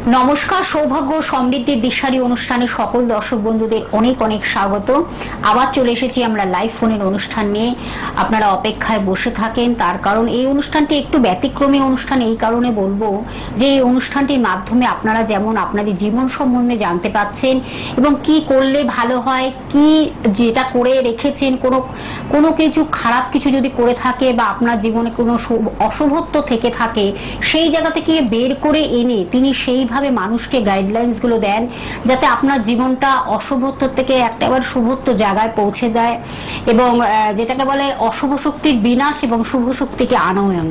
নমস্কার, সৌভাগ্য সমৃদ্ধির দিশারি অনুষ্ঠানে সকল দর্শক বন্ধুদের অনেক অনেক স্বাগত। আবার চলে এসেছি আমরা লাইভ ফোনের অনুষ্ঠান নিয়ে। আপনারা অপেক্ষায় বসে থাকেন, তার কারণ এই অনুষ্ঠানটি একটু ব্যতিক্রমী অনুষ্ঠান। এই কারণে বলবো যে এই অনুষ্ঠানটির মাধ্যমে আপনারা যেমন আপনাদের জীবন সম্বন্ধে জানতে পাচ্ছেন এবং কি করলে ভালো হয়, কি যেটা করে রেখেছেন, কোনো কিছু খারাপ কিছু যদি করে থাকে বা আপনার জীবনে কোনো অশুভত্ব থেকে থাকে, সেই জায়গা থেকে বের করে এনে তিনি সেইভাবে মানুষকে গাইডলাইন্স গুলো দেন যাতে আপনার জীবনটা অশুভত্ব থেকে একেবারে শুভত্ব জায়গায় পৌঁছে দেয় এবং যেটাকে বলে অশুভ শক্তির বিনাশ এবং শুভ শক্তিকে আনয়ন,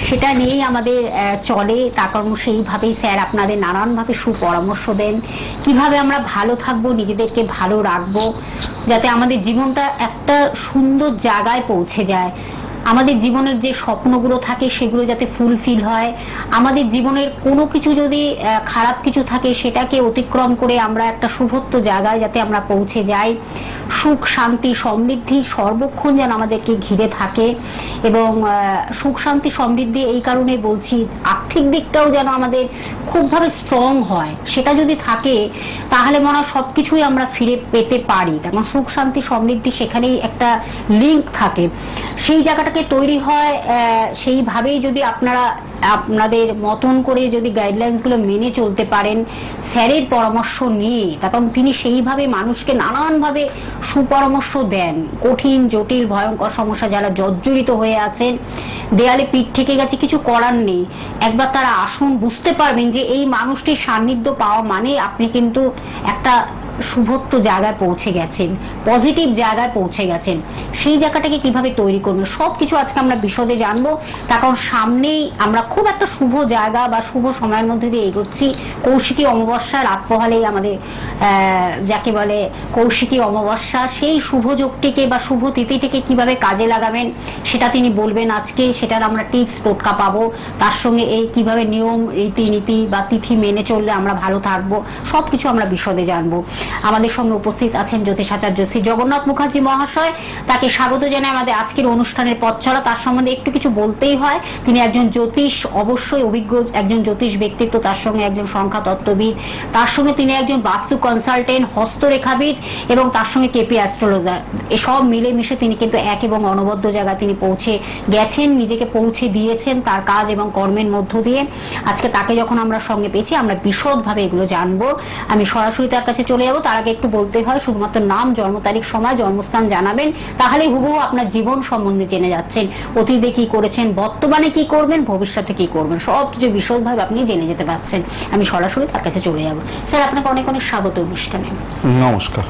সেটা নিয়েই আমাদের চলে। তার কারণ সেইভাবেই স্যার আপনাদের নানানভাবে সুপরামর্শ দেন কিভাবে আমরা ভালো থাকবো, নিজেদেরকে ভালো রাখবো, যাতে আমাদের জীবনটা একটা সুন্দর জায়গায় পৌঁছে যায়। আমাদের জীবনের যে স্বপ্নগুলো থাকে সেগুলো যাতে ফুলফিল হয়, আমাদের জীবনের কোনো কিছু যদি খারাপ কিছু থাকে সেটাকে অতিক্রম করে আমরা একটা শুভত্ব জায়গায় যাতে আমরা পৌঁছে যাই। সুখ শান্তি সমৃদ্ধি সর্বক্ষণ যেন আমাদেরকে ঘিরে থাকে এবং সুখ শান্তি সমৃদ্ধি এই কারণে বলছি আর্থিক দিকটাও যেন আমাদের খুবভাবে স্ট্রং হয়। সেটা যদি থাকে তাহলে মনে হয় সব কিছুই আমরা ফিরে পেতে পারি। তেমন সুখ শান্তি সমৃদ্ধি সেখানেই একটা লিঙ্ক থাকে, সেই জায়গাটাকে তৈরি হয়। সেইভাবেই যদি আপনারা আপনাদের মতন করে যদি গাইডলাইন্সগুলো মেনে চলতে পারেন স্যারের পরামর্শ নিয়ে, কারণ তিনি সেইভাবে মানুষকে নানানভাবে সুপরামর্শ দেন। কঠিন জটিল ভয়ঙ্কর সমস্যা যারা জর্জরিত হয়ে আছেন, দেয়ালে পিঠ ঠেকে গেছে, কিছু করার নেই, একবার তারা আসুন, বুঝতে পারবেন যে এই মানুষটির সান্নিধ্য পাওয়া মানে আপনি কিন্তু একটা শুভত্ব জায়গায় পৌঁছে গেছেন, পজিটিভ জায়গায় পৌঁছে গেছেন। সেই জায়গাটাকে কিভাবে তৈরি করবেন সবকিছু আজকে আমরা বিশদে জানবো। তার কারণ সামনেই আমরা খুব একটা শুভ জায়গা বা শুভ সময়ের মধ্যে দিয়ে এগোচ্ছি। কৌশিকী অমাবস্যা রাত পোহালেই আমাদের যাকে বলে কৌশিকী অমাবস্যা, সেই শুভ যোগটিকে বা শুভ তিথিটিকে কিভাবে কাজে লাগাবেন সেটা তিনি বলবেন আজকে। সেটার আমরা টিপস টোটকা পাবো, তার সঙ্গে এই কিভাবে নিয়ম রীতিনীতি বা তিথি মেনে চললে আমরা ভালো থাকবো সবকিছু আমরা বিশদে জানবো। আমাদের সঙ্গে উপস্থিত আছেন জ্যোতিষাচার্য শ্রী জগন্নাথ মুখার্জি মহাশয়, তাকে স্বাগত জানাই আমাদের আজকের অনুষ্ঠানের পথ চলা। তার সম্বন্ধে একটু কিছু বলতেই হয়, তিনি একজন জ্যোতিষ, অবশ্যই অভিজ্ঞ একজন জ্যোতিষ ব্যক্তিত্ব, তার সঙ্গে একজন সংখ্যা তত্ত্ববিদ, তার সঙ্গে তিনি একজন বাস্তু কনসালটেন্ট, হস্তরেখাবিদ এবং তার সঙ্গে কেপি অ্যাস্ট্রোলজার। এসব মিলেমিশে তিনি কিন্তু এক এবং অনবদ্য জায়গায় তিনি পৌঁছে গেছেন, নিজেকে পৌঁছে দিয়েছেন তার কাজ এবং কর্মের মধ্য দিয়ে। আজকে তাকে যখন আমরা সঙ্গে পেয়েছি আমরা বিশদভাবে এগুলো জানবো। আমি সরাসরি তার কাছে চলে যাবো। তার আগে একটু বলতে হয়, শুধুমাত্র নাম, জন্ম তারিখ, সময়, জন্মস্থান জানাবেন, তাহলে হুবহু আপনার জীবন সম্বন্ধে জেনে যাচ্ছেন। অতীতে কি করেছেন, বর্তমানে কি করবেন, ভবিষ্যতে কি করবেন, সব কিছু বিশদভাবে আপনি জেনে যেতে পারছেন। আমি সরাসরি তার কাছে চলে যাব। স্যার আপনাকে অনেক অনেক স্বাগত অনুষ্ঠানে। নমস্কার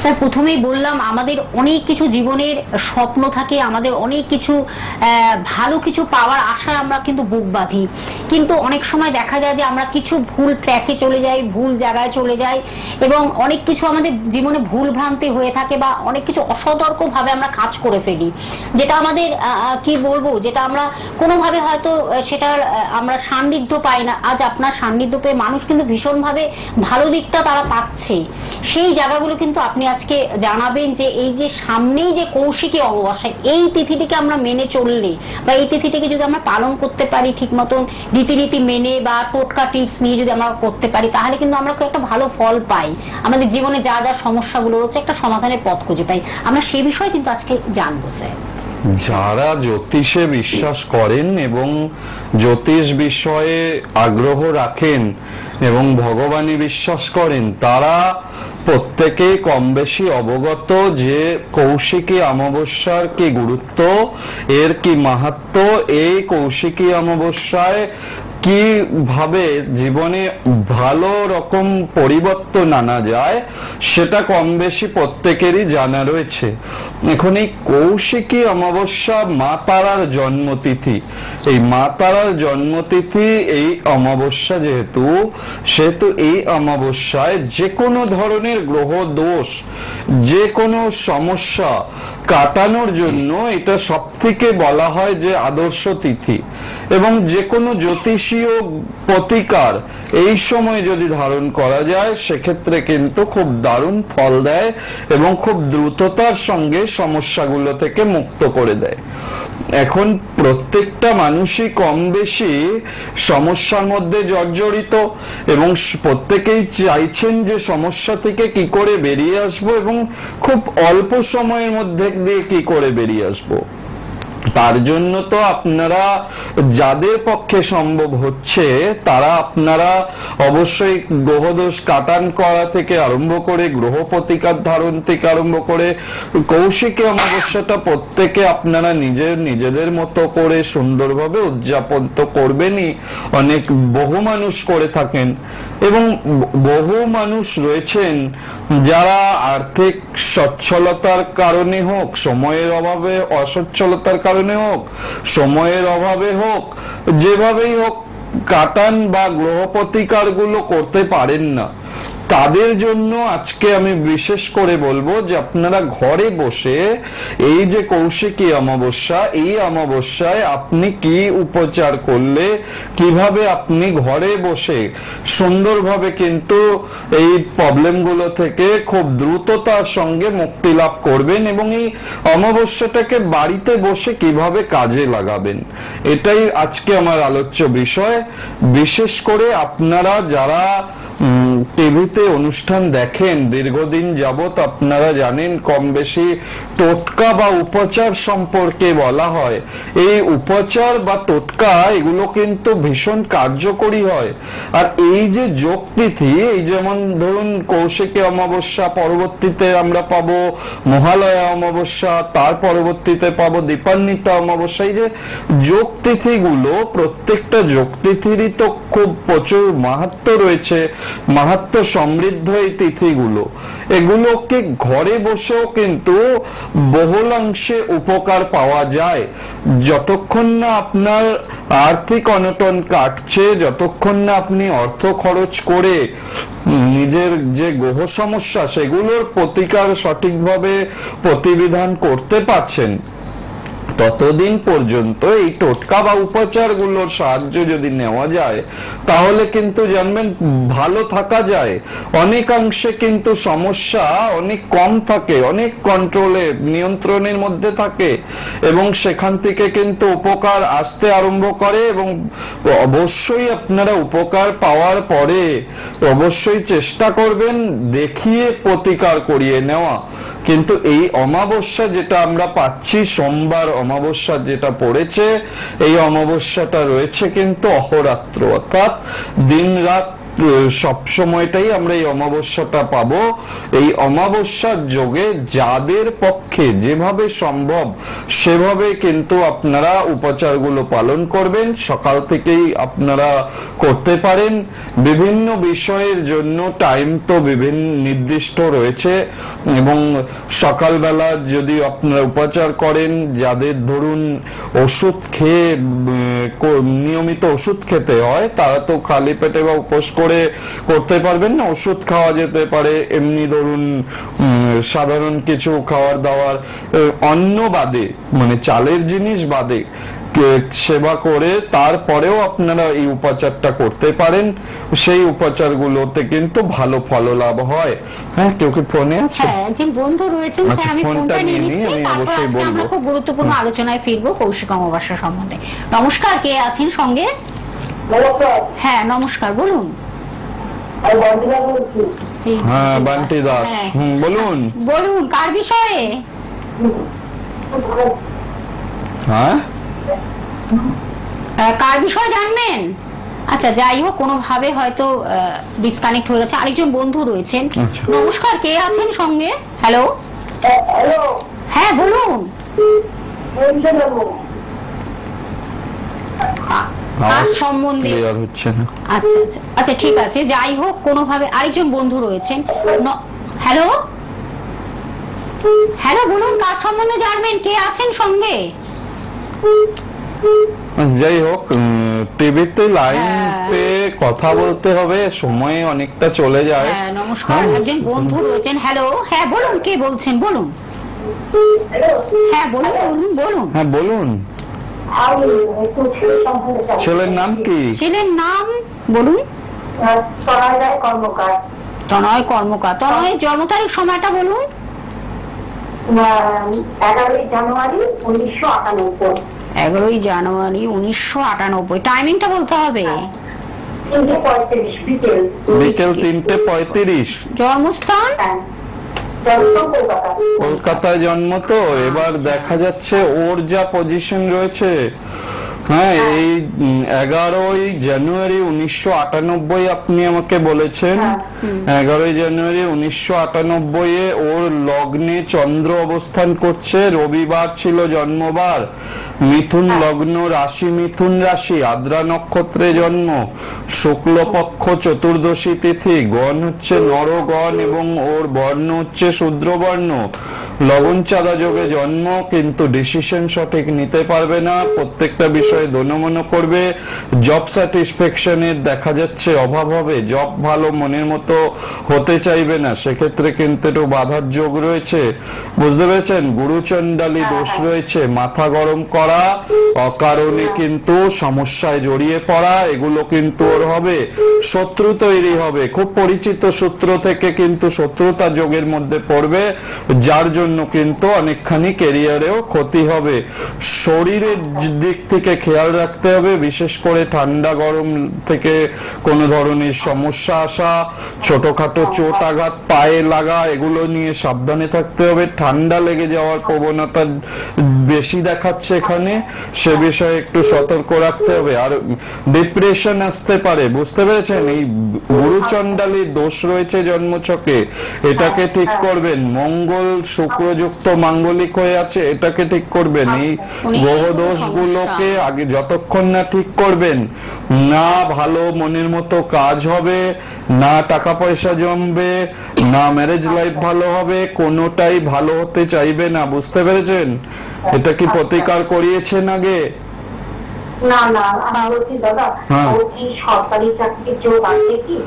স্যার, প্রথমেই বললাম আমাদের অনেক কিছু জীবনের স্বপ্ন থাকে, আমাদের অনেক কিছু ভালো কিছু পাওয়ার আশায় আমরা কিন্তু বুক বাঁধি, কিন্তু অনেক সময় দেখা যায় যে আমরা কিছু ভুল ট্র্যাকে চলে যাই, ভুল জায়গায় চলে যাই এবং অনেক কিছু আমাদের জীবনে ভুল ভ্রান্তি হয়ে থাকে বা অনেক কিছু অসতর্কভাবে আমরা কাজ করে ফেলি, যেটা আমাদের কি বলবো, যেটা আমরা কোনোভাবে হয়তো সেটার আমরা সান্নিধ্য পাই না। আজ আপনার সান্নিধ্য পেয়ে মানুষ কিন্তু ভীষণভাবে ভালো দিকটা তারা পাচ্ছে। সেই জায়গাগুলো কিন্তু আপনি আজকে জানাবেন যে এই যে সামনেই যে কৌশিকী অমাবস্যা, এই তিথিটিকে আমরা মেনে চললে বা এই তিথিটিকে যদি আমরা পালন করতে পারি ঠিক মতন রীতিনীতি মেনে বা টোটকা টিপস নিয়ে যদি আমরা করতে পারি, তাহলে কিন্তু আমরা একটা ভালো ফল পাই, আমাদের জীবনে যা যা সমস্যাগুলো রয়েছে একটা সমাধানের পথ খুঁজে পাই। আমরা সে বিষয়ে কিন্তু আজকে জানবো স্যার। যারা জ্যোতিষে বিশ্বাস করেন এবং জ্যোতিষ বিষয়ে আগ্রহ রাখেন এবং ভগবানে বিশ্বাস করেন, তারা প্রত্যেকেই কম বেশি অবগত যে কৌশিকী অমাবস্যার কি গুরুত্ব, এর কি মাহাত্ম্য, এই কৌশিকী অমাবস্যায় কিভাবে জীবনে ভালো রকম পরিবর্তন আনা যায় সেটা কম বেশি প্রত্যেকেরই জানা রয়েছে। এখন এই কৌশিকী অমাবস্যা মা তারার জন্মতিথি, এই মা তারার জন্মতিথি এই অমাবস্যা সেহেতু এই অমাবস্যায় যে কোনো ধরনের গ্রহ দোষ, যে কোনো সমস্যা কাটানোর জন্য এটা সবথেকে বলা হয় যে আদর্শ তিথি এবং যে কোনো জ্যোতিষীয় প্রতিকার এই সময় যদি ধারণ করা যায় সেক্ষেত্রে কিন্তু খুব দারুণ ফল দেয় এবং খুব দ্রুততার সঙ্গে সমস্যাগুলো থেকে মুক্ত করে দেয়। এখন প্রত্যেকটা মানুষই কম বেশি সমস্যার মধ্যে জর্জরিত এবং প্রত্যেকেই চাইছেন যে সমস্যা থেকে কি করে বেরিয়ে আসবো এবং খুব অল্প সময়ের মধ্যে দিয়ে কি করে বেরিয়ে আসবো। তার জন্য তো আপনারা যাদের পক্ষে সম্ভব হচ্ছে তারা আপনারা অবশ্যই গ্রহদোষ কাটান করা থেকে আরম্ভ করে গ্রহ প্রতিকার ধারণ থেকে আরম্ভ করে কৌশিকী অমাবস্যাটা প্রত্যেকে আপনারা নিজেদের মতো করে সুন্দরভাবে উদযাপন তো করবেনই, অনেক বহু মানুষ করে থাকেন এবং বহু মানুষ রয়েছেন যারা আর্থিক সচ্ছলতার কারণে হোক, সময়ের অভাবে অসচ্ছলতার কারণে হোক, সময়ের অভাবে হোক, যেভাবেই হোক কাটান বা গ্রহ প্রতিকার গুলো করতে পারেন না। তাদের জন্য আজকে আমি বিশেষ করে বলবো যে আপনারা ঘরে বসে এই যে কৌশিকী অমাবস্যা, এই অমাবস্যায় আপনি কি উপচার করলে কিভাবে আপনি ঘরে বসে সুন্দরভাবে কিন্তু এই প্রবলেমগুলো থেকে খুব দ্রুততার সঙ্গে মুক্তি লাভ করবেন এবং এই অমাবস্যাটাকে বাড়িতে বসে কিভাবে কাজে লাগাবেন, এটাই আজকে আমার আলোচ্য বিষয়। বিশেষ করে আপনারা যারা টিভিতে অনুষ্ঠান দেখেন দীর্ঘদিন যাবত আপনারা জানেন কম বেশি টোটকা বা উপচার সম্পর্কে বলা হয়। এই উপচার বা টোটকা এগুলো কিন্তু ভীষণ কার্যকরী হয়। আর এই যে যোগ তিথি, এই যেমন ধরুন কৌশিকী অমাবস্যা, পরবর্তীতে আমরা পাবো মহালয়া অমাবস্যা, তার পরবর্তীতে পাবো দীপান্বিতা অমাবস্যা, এই যে যোগ তিথিগুলো প্রত্যেকটা যোগ তিথিরই তো খুব প্রচুর মাহাত্ম্য রয়েছে, মাহাত্ম্য সমৃদ্ধ এই তিথিগুলো। এগুলোকে ঘরে বসেও কিন্তু বহুলাংশে উপকার পাওয়া যায়। যতক্ষণ না আপনার আর্থিক অনটন কাটছে, যতক্ষণ না আপনি অর্থ খরচ করে নিজের যে গ্রহ সমস্যা সেগুলোর প্রতিকার সঠিকভাবে প্রতিবিধান করতে পারছেন, ততদিন পর্যন্ত এই টোটকা বা উপচার গুলোর সাহায্য যদি নেওয়া যায় তাহলে কিন্তু জানবেন ভালো থাকা যায়। অনেকাংশে কিন্তু সমস্যা অনেক কম থাকে, অনেক কন্ট্রোলে নিয়ন্ত্রণের মধ্যে থাকে এবং সেখান থেকে কিন্তু উপকার আসতে আরম্ভ করে এবং অবশ্যই আপনারা উপকার পাওয়ার পরে অবশ্যই চেষ্টা করবেন দেখিয়ে প্রতিকার করিয়ে নেওয়া। কিন্তু এই অমাবস্যা যেটা আমরা পাচ্ছি, সোমবার অমাবস্যা যেটা পড়েছে, এই অমাবস্যাটা রয়েছে কিন্তু অহোরাত্র, অর্থাৎ দিন রাত সব সময়টাই আমরা এই অমাবস্যাটা পাবো। এই অমাবস্যার যোগে যাদের পক্ষে যেভাবে সম্ভব সেভাবে কিন্তু আপনারা উপচারগুলো পালন করবেন। সকাল থেকেই আপনারা করতে পারেন। বিভিন্ন বিষয়ের জন্য টাইম তো বিভিন্ন নির্দিষ্ট রয়েছে এবং সকালবেলা যদি আপনারা উপচার করেন, যাদের ধরুন ওষুধ খেয়ে নিয়মিত ওষুধ খেতে হয় তারা তো খালি পেটে বা উপোস করে করতে পারবেন না, ওষুধ খাওয়া যেতে পারে। এমনি ধরুন সাধারণ কিছু খাওয়ার দাওয়ার অন্ন বাদে, মানে চালের জিনিস বাদে সেবা করে তারপরেও আপনারা এই উপাচারটা করতে পারেন। সেই উপাচারগুলোতে কিন্তু ভালো ফল লাভ হয়। হ্যাঁ, কেউ কি ফোনে আছে? হ্যাঁ, একজন বন্ধু রয়েছেন, আমি ফোনটা নিয়ে নিচ্ছি, তারপর আজকে আমরা খুব গুরুত্বপূর্ণ আলোচনায় ফিরবো কৌশিক অমাবস্যা সম্বন্ধে। নমস্কার, কে আছেন সঙ্গে? হ্যাঁ নমস্কার, বলুন। হ্যাঁ, বান্টি দাস, বলুন। বলুন কার বিষয়ে? হ্যাঁ, কার বিষয়ে জানবেন? আচ্ছা, যাই হোক, কোনোভাবে হয়তো ডিসকানেক্ট হয়ে গেছে। আরেকজন বন্ধু রয়েছেন। নমস্কার, কে আছেন সঙ্গে? হ্যালো। হ্যাঁ বলুন। সম্বন্ধে আচ্ছা আচ্ছা আচ্ছা, ঠিক আছে, যাই হোক, কোনোভাবে আরেকজন বন্ধু রয়েছেন। হ্যালো হ্যালো, বলুন কার সম্বন্ধে জানবেন, কে আছেন সঙ্গে? যাই হোক, টিভিতে লাইন পে কথা বলতে হবে, সময় অনেকটা চলে যায়। হ্যাঁ নমস্কার, একজন বন্ধু রয়েছেন। হ্যালো, হ্যাঁ বলুন, কে বলছেন? বলুন। হ্যাঁ বলুন বলুন বলুন। হ্যাঁ বলুন। ছেলের নাম কি? ছেলের নাম বলুন। তনয় কর্মকার। তনয়ের জন্ম তারিখ সময়টা বলুন। 11ই জানুয়ারি 1998। 11ই জানুয়ারি 1998। টাইমিংটা বলতে হবে। 3:35 বিকেল। বিকেল 3:35। জন্মস্থান? কলকাতায় জন্ম তো। এবার দেখা যাচ্ছে ওর যা পজিশন রয়েছে, হ্যাঁ, এই 11ই জানুয়ারি 1998 আপনি আমাকে বলেছেন। 11ই জানুয়ারি 1998 ওর লগ্নে চন্দ্র অবস্থান করছে, রবিবার ছিল জন্মবার, মিথুন লগ্ন, রাশি মিথুন রাশি, আদ্রা নক্ষত্রে জন্ম, শুক্লপক্ষ চতুর্দশী তিথি, গণ হচ্ছে নরগণ এবং ওর বর্ণ হচ্ছে শূদ্রবর্ণ, লবণ চাঁদা যোগে জন্ম, কিন্তু ডিসিশন সঠিক নিতে পারবে না, প্রত্যেকটা বিষয়ে দোনমনো করবে, জব স্যাটিসফ্যাকশনের দেখা যাচ্ছে অভাব হবে, জব ভালো মনের মতো হতে চাইবে না, সেক্ষেত্রে কিন্তু একটু বাধার যোগ রয়েছে, বুঝতে পেরেছেন? গুরুচণ্ডালী দোষ রয়েছে, মাথা গরম করা, অকারণে কিন্তু সমস্যায় জড়িয়ে পড়া, এগুলো কিন্তু ওর হবে, শত্রু তৈরি হবে, খুব পরিচিত সূত্র থেকে কিন্তু শত্রুতা যোগের মধ্যে পড়বে, যার জন্য কিন্তু অনেকখানি ক্যারিয়ারেও ক্ষতি হবে। শরীরের দিক থেকে খেয়াল রাখতে হবে, বিশেষ করে ঠান্ডা গরম থেকে কোনো ধরনের সমস্যা আসা, ছোটখাটো চোট আঘাত পায়ে লাগা, এগুলো নিয়ে সাবধানে থাকতে হবে। ঠান্ডা লেগে যাওয়ার প্রবণতা বেশি দেখাচ্ছে এখানে, সে বিষয়ে একটু সতর্ক রাখতে হবে। আর ডিপ্রেশন আসতে পারে, বুঝতে পেরেছেন? এই গুরুচণ্ডালী দোষ রয়েছে জন্মছকে, এটাকে ঠিক করবেন। মঙ্গল শুক্রযুক্ত মাঙ্গলিক হয়ে আছে, এটাকে ঠিক করবেন। এই গ্রহ দোষগুলোকে আগে যতক্ষণ না ঠিক করবেন, না ভালো মনের মতো কাজ হবে, না টাকা পয়সা জমবে, না ম্যারেজ লাইফ ভালো হবে, কোনোটাই ভালো হতে চাইবে না, বুঝতে পেরেছেন? এটা কি প্রতিকার করিয়েছেন আগে? না না, আমি বলছি দাদা, ও কি সরকারি চাকরির যোগ আছে কি?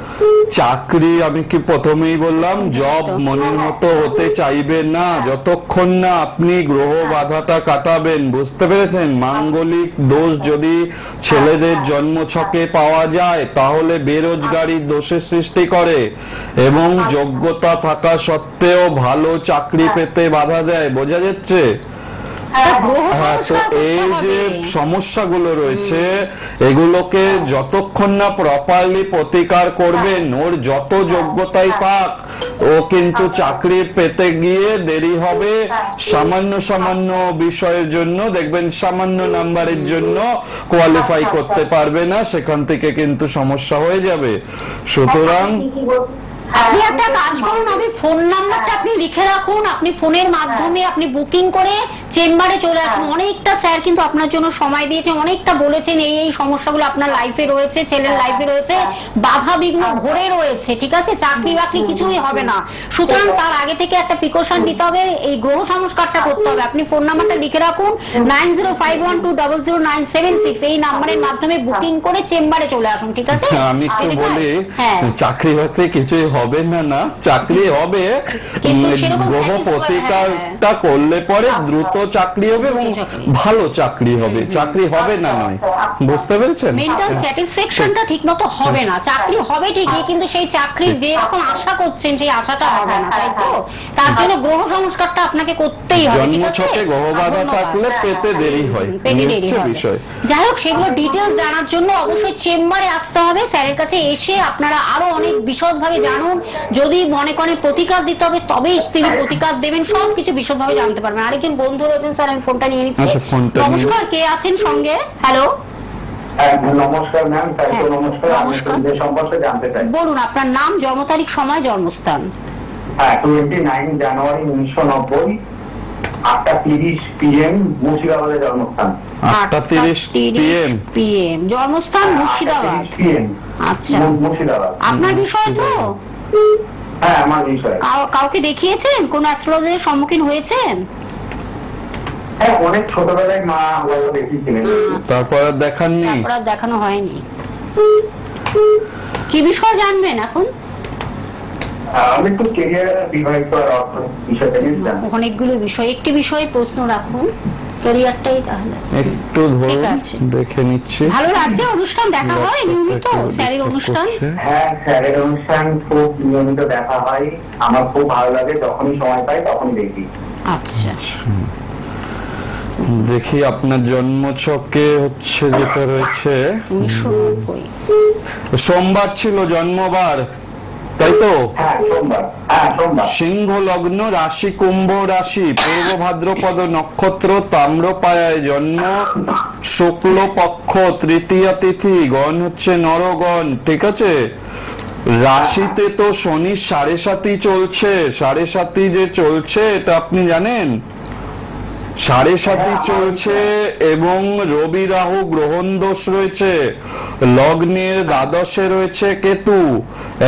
চাকরি আমি কি প্রথমেই বললাম, জব মনের মতো হতে চাইবে না যতক্ষণ না আপনি গ্রহ বাধাটা কাটাবেন, বুঝতে পেরেছেন? মাঙ্গলিক দোষ যদি ছেলেদের জন্মছকে পাওয়া যায় তাহলে বেরোজগারির দোষের সৃষ্টি করে এবং যোগ্যতা থাকা সত্ত্বেও ভালো চাকরি পেতে বাধা দেয়, বোঝা যাচ্ছে? হ্যাঁ, তো এই যে সমস্যাগুলো রয়েছে এগুলোকে যতক্ষণ না প্রপারলি প্রতিকার করবেন, ওর যত যোগ্যতাই থাক, ও কিন্তু চাকরি পেতে গিয়ে দেরি হবে। সামান্য সামান্য বিষয়ের জন্য দেখবেন, সামান্য নাম্বারের জন্য কোয়ালিফাই করতে পারবে না, সেখান থেকে কিন্তু সমস্যা হয়ে যাবে। সুতরাং আপনি একটা কাজ করুন, আপনি ফোন নাম্বারটা আপনি লিখে রাখুন, আপনি ফোনের মাধ্যমে আপনি বুকিং করে চেম্বারে চলে আসুন। অনেকটা স্যার কিন্তু আপনার জন্য সময় দিয়েছে, অনেকটা বলেছেন এই এই সমস্যাগুলো আপনার লাইফে রয়েছে, ছেলের লাইফে রয়েছে, বাধা বিঘ্ন ভরে রয়েছে, ঠিক আছে? চাকরি বাকরি কিছুই হবে না। সুতরাং তার আগে থেকে একটা প্রিকশন নিতে হবে, এই গ্রহ সংস্কারটা করতে হবে। আপনি ফোন নাম্বারটা লিখে রাখুন, 9051200976, এই নাম্বারের মাধ্যমে বুকিং করে চেম্বারে চলে আসুন, ঠিক আছে? আমি একটু বলি, চাকরি বাকরি কিছুই হবে না, না চাকরি হবে, গ্রহ প্রতিকারটা করলে পরে দ্রুত চাকরি হবে এবং ভালো চাকরি হবে, চাকরি হবে না নয়, বুঝতে পেরেছেন? মেন্টাল স্যাটিসফ্যাকশনটা ঠিকমতো হবে না, চাকরি হবে ঠিকই কিন্তু সেই চাকরির যে রকম আশা করছেন সেই আশাটা হবে না, তাই তো? তার জন্য গ্রহ সংস্কারটা আপনাকে করতেই হবে, ঠিক আছে? জন্মছকে গ্রহ বাধা থাকলে পেতে দেরি হয়, হচ্ছে বিষয়। যাই হোক, সেগুলো ডিটেইলস জানার জন্য অবশ্যই চেম্বারে আসতে হবে, স্যারের কাছে এসে আপনারা আরো অনেক বিশদভাবে জানুন। যদি মনে করেন প্রতিকার দিতে হবে তবেই তিনি প্রতিকার দেবেন, সবকিছু বিশদভাবে জানতে পারবেন। আরেকজন বন্ধু রয়েছেন, স্যার আমি ফোনটা নিয়ে নিচ্ছি। নমস্কার, কে আছেন সঙ্গে? হ্যালো, নমস্কার ম্যাম। নমস্কার, আমি আপনাদের সম্পর্কে জানতে চাই। বলুন আপনার নাম, জন্ম তারিখ, সময়, জন্মস্থান। 29 জানুয়ারি 1990, 8:30 PM, মুর্শিদাবাদে জন্মস্থান। 8:30 PM, জন্মস্থান মুর্শিদাবাদ। আচ্ছা, মুর্শিদাবাদ। আপনার বিষয় তো? হ্যাঁ, আমার বিষয়। কাউকে দেখিয়েছেন? কোন অ্যাস্ট্রোলজারের সম্মুখীন হয়েছেন? হ্যাঁ, অনেক ছোটবেলায় মা বাবা দেখিয়েছিলেন, তারপর দেখাননি, তারপর দেখানো হয়নি। কি বিষয় জানবেন এখন? আমি একটু ক্যারিয়ার, বিবাহিত আর অর্থ বিষয়টা জানতে। অনেকগুলো বিষয়, একটি বিষয়ে প্রশ্ন রাখুন, ক্যারিয়ারটাই তাহলে একটু ধরুন, দেখে নিচ্ছি। ভালো লাগছে? অনুষ্ঠান দেখা হয় নিয়মিত? স্যারের অনুষ্ঠান? হ্যাঁ, স্যারের অনুষ্ঠান খুব নিয়মিত দেখা হয়, আমার খুব ভালো লাগে, যখনই সময় পাই তখনই দেখি। আচ্ছা, দেখি আপনার জন্মছকে হচ্ছে যেটা রয়েছে 1990। সোমবার ছিল জন্মবার, তাই তো? হ্যাঁ সোমবার, হ্যাঁ সোমবার। সিংহ লগ্ন, রাশি কুম্ভ রাশি, পূর্ব ভাদ্রপদ নক্ষত্র, তাম্রপায়ায় জন্ম, শুক্ল পক্ষ, তৃতীয়া তিথি, গণ হচ্ছে নরগণ, ঠিক আছে? রাশিতে তো শনি 7.5 চলছে, 7.5 যে চলছে এটা আপনি জানেন? 7.5 চলছে এবং রবি রাহু গ্রহণ দোষ রয়েছে, লগ্নের দ্বাদশে রয়েছে কেতু,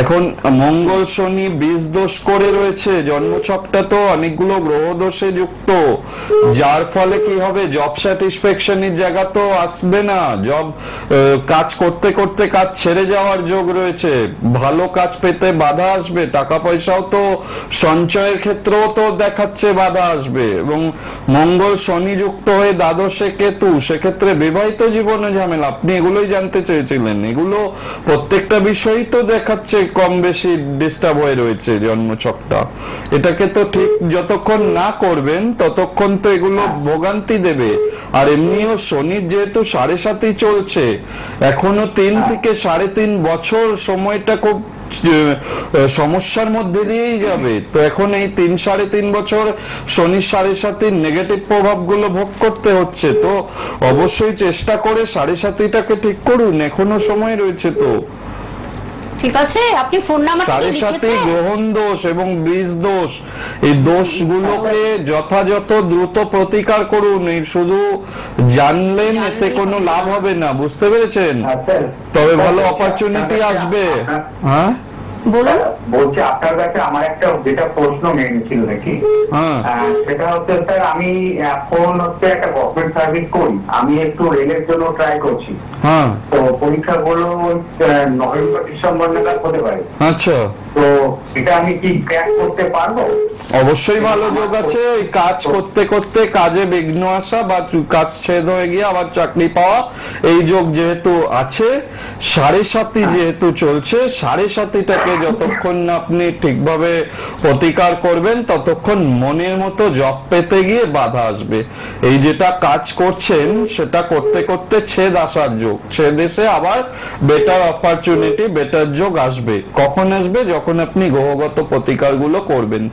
এখন মঙ্গল শনি 20 দোষ করে রয়েছে। জন্মছকটা তো অনেকগুলো গ্রহ দোষে যুক্ত, যার ফলে কি হবে, জব স্যাটিসফ্যাকশনের জায়গা তো আসবে না, জব কাজ করতে করতে কাজ ছেড়ে যাওয়ার যোগ রয়েছে, ভালো কাজ পেতে বাধা আসবে, টাকা পয়সাও তো সঞ্চয়ের ক্ষেত্রেও তো দেখাচ্ছে বাধা আসবে, এবং মঙ্গল শনি যুক্ত হয়ে দ্বাদশে কেতু, সেক্ষেত্রে বিবাহিত জীবনে ঝামেলা। আপনি এগুলোই জানতে চেয়েছিলেন, এগুলো প্রত্যেকটা বিষয়ই তো দেখাচ্ছে কম বেশি ডিস্টার্ব হয়ে রয়েছে জন্মছকটা। এটাকে তো ঠিক যতক্ষণ না করবেন ততক্ষণ তো এগুলো ভোগান্তি দেবে। আর এমনিও শনির যেহেতু 7.5 চলছে, এখনো 3 থেকে 3.5 বছর সময়টা খুব সমস্যার মধ্যে দিয়েই যাবে। তো এখন এই 3-3.5 বছর শনি 7.5 নেগেটিভ প্রভাবগুলো ভোগ করতে হচ্ছে, তো অবশ্যই চেষ্টা করে 7.5টাকে ঠিক করুন, এখনো সময় রয়েছে। তো ঠিক আছে, আপনি ফোন নাম্বারটা 7.5 গ্রহণ দোষ এবং বীজ দোষ, এই দোষগুলোকে যথাযথ দ্রুত প্রতিকার করুন। এই শুধু জানলেন এতে কোনো লাভ হবে না, বুঝতে পেরেছেন? তবে ভালো অপরচুনিটি আসবে। হ্যাঁ বলুন। বলছি আপনার কাছে আমার একটা যেটা প্রশ্ন মেন ছিল নাকি, সেটা হচ্ছে স্যার আমি এখন হচ্ছে একটা গভর্নমেন্ট সার্ভিস করি, আমি একটু রেলের জন্য ট্রাই করছি। হ্যাঁ, তো পরীক্ষাগুলো নভেম্বর ডিসেম্বর নাগাদ হতে পারে। আচ্ছা, তো এটা আমি কি ক্র্যাক করতে পারবো? অবশ্যই ভালো যোগ আছে। ওই কাজ করতে করতে কাজে বিঘ্ন আসা বা কাজ ছেদ হয়ে গিয়ে আবার চাকরি পাওয়া, এই যোগ যেহেতু আছে, 7.5 যেহেতু চলছে, 7.5টাকে যতক্ষণ না আপনি ঠিকভাবে প্রতিকার করবেন ততক্ষণ মনের মতো জব পেতে গিয়ে বাধা আসবে। এই যেটা কাজ করছেন সেটা করতে করতে ছেদ আসার যোগ, ছেদ এসে আবার বেটার অপরচুনিটি, বেটার যোগ আসবে। কখন আসবে? যখন আপনি গ্রহগত প্রতিকারগুলো করবেন,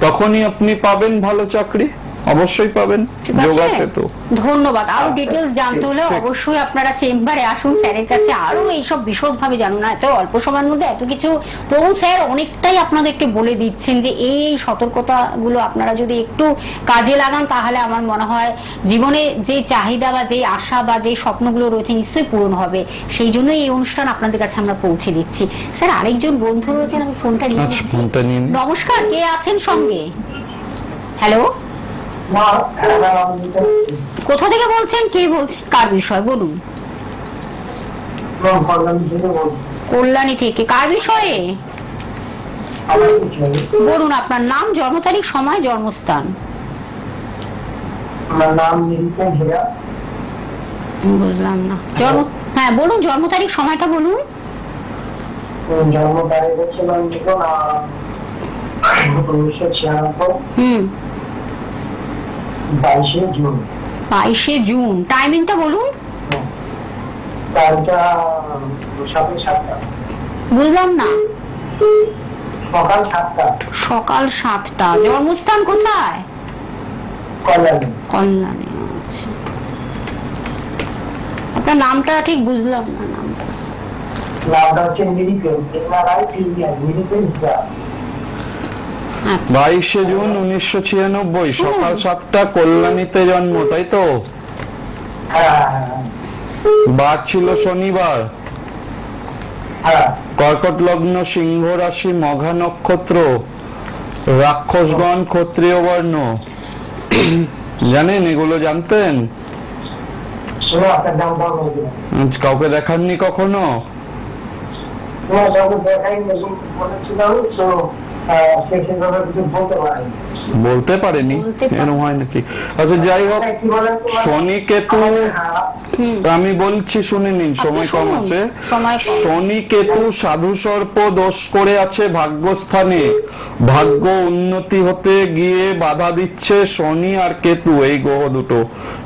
তখনই আপনি পাবেন ভালো চাকরি, অবশ্যই পাবেন, যোগ আছে তো। ধন্যবাদ। আরো ডিটেইলস জানতে হলে অবশ্যই আপনারা চেম্বারে আসুন, স্যারের কাছে আরো এইসব বিশদভাবে জানুন। না এত অল্প সময়ের মধ্যে এত কিছু তো স্যার অনেকটাই আপনাদেরকে বলে দিচ্ছেন যে এই সতর্কতাগুলো আপনারা যদি একটু কাজে লাগান তাহলে আমার মনে হয় জীবনে যে চাহিদা বা যে আশা বা যে স্বপ্নগুলো রয়েছে নিশ্চয়ই পূরণ হবে। সেই জন্য এই অনুষ্ঠান আপনাদের কাছে আমরা পৌঁছে দিচ্ছি। স্যার আরেকজন বন্ধু রয়েছেন, আমি ফোনটা নিয়ে নিচ্ছি। নমস্কার, কে আছেন সঙ্গে? হ্যালো, কোথা থেকে বলছেন, কে বলছেন, কার বিষয় বলুন? কল্যাণী থেকে। কার বিষয়ে বলুন? আপনার নাম, জন্ম তারিখ, সময়, জন্মস্থান। বুঝলাম না জন্ম। হ্যাঁ বলুন, জন্ম তারিখ, সময়টা বলুন। জন্ম তারিখ হচ্ছে 22শে জুন। 22শে জুন। টাইমিংটা বলুন। টাইমটা সকাল 7টা। বুঝলাম না। সকাল 7টা। সকাল 7টা। জন্মস্থান কোথায়? কল্যাণী। কল্যাণী। আচ্ছা, আপনার নামটা ঠিক বুঝলাম না। নামটা হচ্ছে মিরিকেল। 22শে জুন 1996, সকাল 7টা, কল্যাণীতে জন্ম, তাই তো? বার ছিল শনিবার, কর্কট লগ্ন, সিংহ রাশি, মঘা নক্ষত্র, রাক্ষসগণ, ক্ষত্রিয় বর্ণ। জানেন এগুলো? জানতেন? কাউকে দেখাননি কখনো? সে সেভাবে কিছু বলতে পারেনি। বলতে পারেনি, এরকম হয় নাকি? আচ্ছা যাই হোক, শনি কেতু, আমি বলছি শুনে নিন, সময় কম আছে। শনি কেতু সাধু সর্প দোষ করে আছে ভাগ্যস্থানে, ভাগ্য উন্নতি হতে গিয়ে বাধা দিচ্ছে শনি আর কেতু, এই গ্রহ দুটো।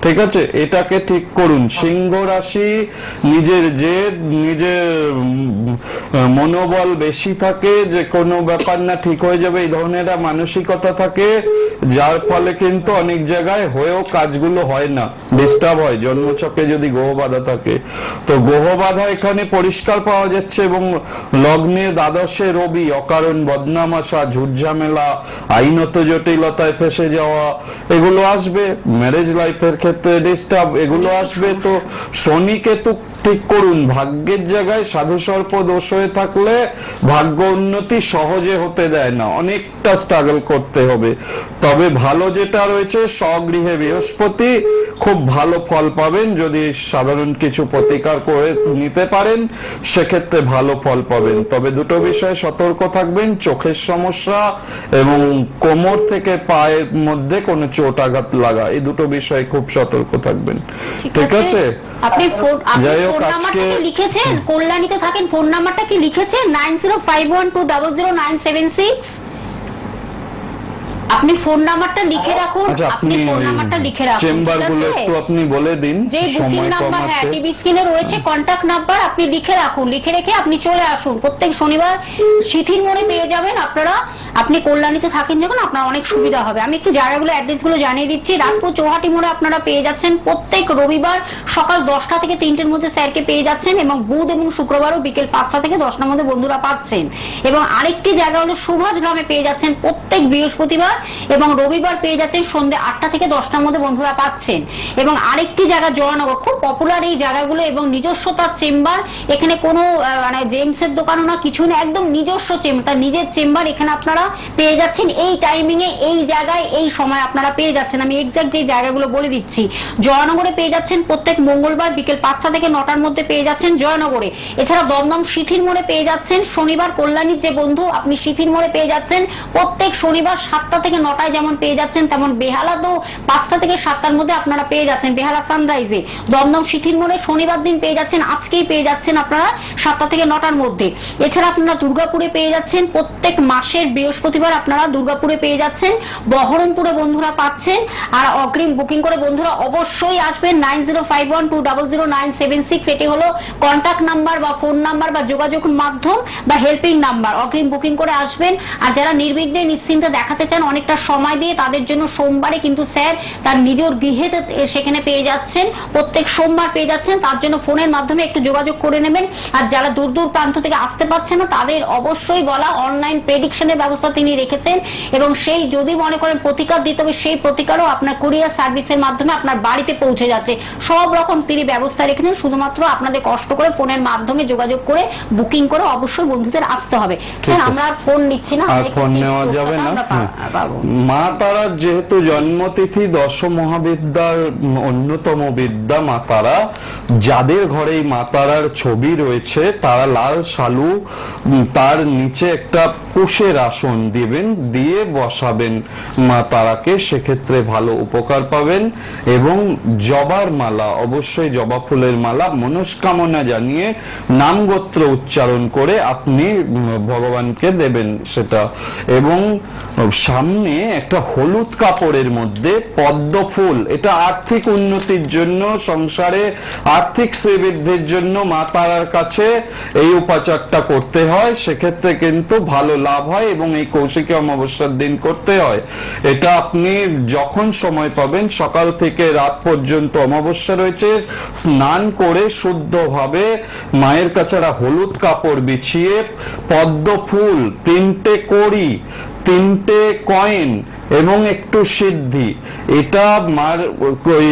ঠিক আছে, এটাকে ঠিক করুন। সিংহ রাশি, নিজের জেদ, নিজের মনোবল বেশি থাকে, যে কোনো ব্যাপার না ঠিক হয়ে যাবে, এই ধরনের মানসিকতা থাকে, যার ফলে কিন্তু অনেক জায়গায় হয়েও কাজগুলো হয় না, ডিস্টার্ব হয় জন্মচক্রে যদি গ্রহ বাধা থাকে। তো গ্রহ বাধা এখানে পরিষ্কার পাওয়া যাচ্ছে, এবং লগ্নে দ্বাদশে রবি, অকারণ বদনাম আসা, ঝুটঝামেলা, আইনত জটিলতায় ফেসে যাওয়া, এগুলো আসবে। ম্যারেজ লাইফের ক্ষেত্রে ডিস্টার্ব, এগুলো আসবে। তো শনি কেতু ঠিক করুন। ভাগ্যের জায়গায় সাধু সর্প দোষ হয়ে থাকলে ভাগ্য উন্নতি সহজে হতে দেয় না, অনেকটা স্ট্রাগল করতে হবে। তবে ভালো যেটা রয়েছে, স্বগৃহে বৃহস্পতি, খুব ভালো ফল পাবেন। যদি সাধারণ কিছু প্রতিকার করে নিতে পারেন সেক্ষেত্রে ভালো ফল পাবেন। তবে দুটো বিষয়ে সতর্ক থাকবেন, চোখের সমস্যা এবং কোমর থেকে পায়ের মধ্যে কোনো চোট আঘাত লাগা, এই দুটো বিষয়ে খুব সতর্ক থাকবেন। ঠিক আছে, আপনি ফোন নাম্বারটা কি লিখেছেন? কল্যাণীতে থাকেন, ফোন নাম্বারটা কি লিখেছেন? 9051200976। আপনি ফোন নাম্বারটা লিখে রাখুন। আপনি ফোন নাম্বারটা লিখে রাখুন, চেম্বারগুলো একটু আপনি বলে দিন, যে বুকিং নাম্বার, হ্যাঁ টিভি স্ক্রিনে রয়েছে কন্টাক্ট নাম্বার, আপনি লিখে রাখুন। লিখে রেখে আপনি চলে আসুন। প্রত্যেক শনিবার শিথির মোড়ে পেয়ে যাবেন আপনারা। আপনি কল্যাণীতে থাকেন যখন, আপনার অনেক সুবিধা হবে। আমি একটু জায়গাগুলো, অ্যাড্রেসগুলো জানিয়ে দিচ্ছি। রাজপুর চৌহাটি মোড়ে আপনারা পেয়ে যাচ্ছেন প্রত্যেক রবিবার সকাল 10টা থেকে 3টের মধ্যে স্যারকে পেয়ে যাচ্ছেন, এবং বুধ এবং শুক্রবারও বিকেল 5টা থেকে 10টার মধ্যে বন্ধুরা পাচ্ছেন। এবং আরেকটি জায়গা হলো সুভাষ গ্রামে পেয়ে যাচ্ছেন প্রত্যেক বৃহস্পতিবার, এবং রবিবার পেয়ে যাচ্ছেন সন্ধ্যে 8টা থেকে 10টার মধ্যে বন্ধুরা পাচ্ছেন। এবং আরেকটি জায়গা জয়নগর, খুব পপুলার এই জায়গাগুলো, এবং নিজস্ব তার চেম্বার। এখানে কোনো মানে জেমসের দোকানও না, কিছু না, একদম নিজস্ব চেম্বার, তার নিজের চেম্বার। এখানে আপনারা পেয়ে যাচ্ছেন এই টাইমিং এ, এই জায়গায়, এই সময় আপনারা পেয়ে যাচ্ছেন। আমি এক্সাক্ট যে জায়গাগুলো বলে দিচ্ছি। জয়নগরে পেয়ে যাচ্ছেন প্রত্যেক মঙ্গলবার বিকেল 5টা থেকে 9টার মধ্যে পেয়ে যাচ্ছেন জয়নগরে। এছাড়া দমদম শিথির মোড়ে পেয়ে যাচ্ছেন শনিবার। কল্যাণীর যে বন্ধু, আপনি শিথির মোড়ে পেয়ে যাচ্ছেন প্রত্যেক শনিবার 7টা থেকে 9টায় যেমন পেয়ে যাচ্ছেন, তেমন বেহালা তো 5টা থেকে 7টার মধ্যে আপনারা পেয়ে যাচ্ছেন বেহালা সানরাইজে। দমদম শিথির মোড়ে শনিবার দিন পেয়ে যাচ্ছেন, আজকেই পেয়ে যাচ্ছেন আপনারা 7টা থেকে 9টার মধ্যে। এছাড়া আপনারা দুর্গাপুরে পেয়ে যাচ্ছেন প্রত্যেক মাসের বৃহস্পতিবার, আপনারা দুর্গাপুরে পেয়ে যাচ্ছেন। বহরমপুরে বন্ধুরা পাচ্ছেন। আর অগ্রিম বুকিং করে বন্ধুরা অবশ্যই আসবেন। 9051200976, এটি হলো কন্টাক্ট নাম্বার বা ফোন নাম্বার বা যোগাযোগ মাধ্যম বা হেল্পিং নাম্বার। অগ্রিম বুকিং করে আসবেন। আর যারা নির্বিঘ্নে নিশ্চিন্তে দেখাতে চান অনেকটা সময় দিয়ে, তাদের জন্য সোমবারে কিন্তু স্যার তার নিজের গৃহেতে সেখানে পেয়ে যাচ্ছেন, প্রত্যেক সোমবার পেয়ে যাচ্ছেন। তার জন্য ফোনের মাধ্যমে একটু যোগাযোগ করে নেবেন। আর যারা দূর দূর প্রান্ত থেকে আসতে পারছে না, তাদের অবশ্যই বলা অনলাইন প্রেডিকশনের ব্যবস্থা তিনি রেখেছেন, এবং সেই যদি মনে করেন প্রতিকার দিতে হবে, সেই প্রতিকারও আপনার কুরিয়ার সার্ভিসের মাধ্যমে আপনার বাড়িতে পৌঁছে যাচ্ছে। সব রকম তিনি ব্যবস্থা রেখেছেন। শুধুমাত্র আপনাদের কষ্ট করে ফোনের মাধ্যমে যোগাযোগ করে বুকিং করে অবশ্যই বন্ধুদের আসতে হবে। স্যার আমরা আর ফোন নিচ্ছি না, ফোন নেওয়া যাবে না। মা তারার যেহেতু জন্মতিথি, দশ মহাবিদ্যার অন্যতম বিদ্যা মা তারা, যাদের ঘরে মা তারার ছবি রয়েছে তারা লাল শালু, তার নিচে একটা কুশের আসন দিবেন, দিয়ে বসাবেন মা তারাকে, সেক্ষেত্রে ভালো উপকার পাবেন। এবং জবার মালা, অবশ্যই জবা ফুলের মালা মনস্কামনা জানিয়ে নাম গোত্র উচ্চারণ করে আপনি ভগবানকে দেবেন সেটা। এবং সামনে একটা হলুদ কাপড়ের মধ্যে পদ্ম ফুল, এটা আর্থিক উন্নতির জন্য, সংসারে আর্থিক শ্রীবৃদ্ধির জন্য মা তারার কাছে এই উপাচারটা করতে হয়, সেক্ষেত্রে কিন্তু ভালো লাভ হয়। এবং এই কৌশিকী অমাবস্যার দিন করতে হয়। এটা আপনি যখন সময় পাবেন, সকাল থেকে রাত পর্যন্ত অমাবস্যা রয়েছে, স্নান করে শুদ্ধভাবে মায়ের কাছে হলুদ কাপড় বিছিয়ে পদ্ম ফুল, 3টে কড়ি, 3টে কয়েন এবং একটু সিদ্ধি, এটা মার ওই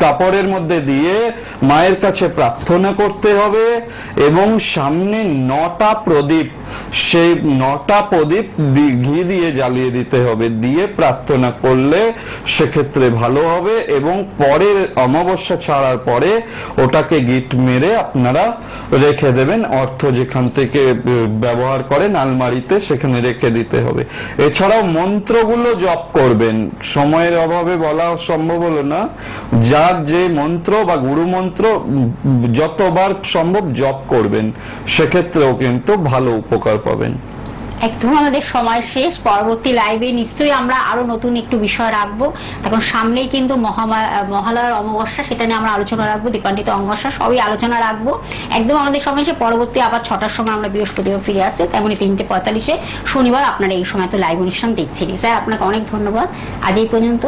কাপড়ের মধ্যে দিয়ে মায়ের কাছে প্রার্থনা করতে হবে। এবং সামনে 9টা প্রদীপ সেই 9টা প্রদীপ ঘি দিয়ে জ্বালিয়ে দিতে হবে, দিয়ে প্রার্থনা করলে সেক্ষেত্রে ভালো হবে। এবং পরে অমাবস্যা ছাড়ার পরে ওটাকে গিট মেরে আপনারা রেখে দেবেন, অর্থ যেখান থেকে ব্যবহার করেন আলমারিতে সেখানে রেখে দিতে হবে। এছাড়াও মন্ত্রগুলো জপ করবেন, সময়ের অভাবে বলা সম্ভব হলো না, যার যে মন্ত্র বা গুরু মন্ত্র যতবার সম্ভব জপ করবেন, সেক্ষেত্রেও কিন্তু ভালো উপকার পাবেন। একদম আমাদের সময় শেষ। পরবর্তী লাইভে নিশ্চয়ই আমরা আরো নতুন একটু বিষয় রাখবো। এখন সামনেই কিন্তু মহালয়ার অমাবস্যা, সেটা নিয়ে আমরা আলোচনা রাখবো, দীপান্বিত অমাবস্যা সবই আলোচনা রাখবো। একদম আমাদের সময় শেষ। পরবর্তী আবার 6টার সময় আমরা বৃহস্পতিবার ফিরে আসছে, তেমনি 3:45 শনিবার আপনারা এই সময় তো লাইভ অনুষ্ঠান দেখছেন। স্যার আপনাকে অনেক ধন্যবাদ। আজ এই পর্যন্ত।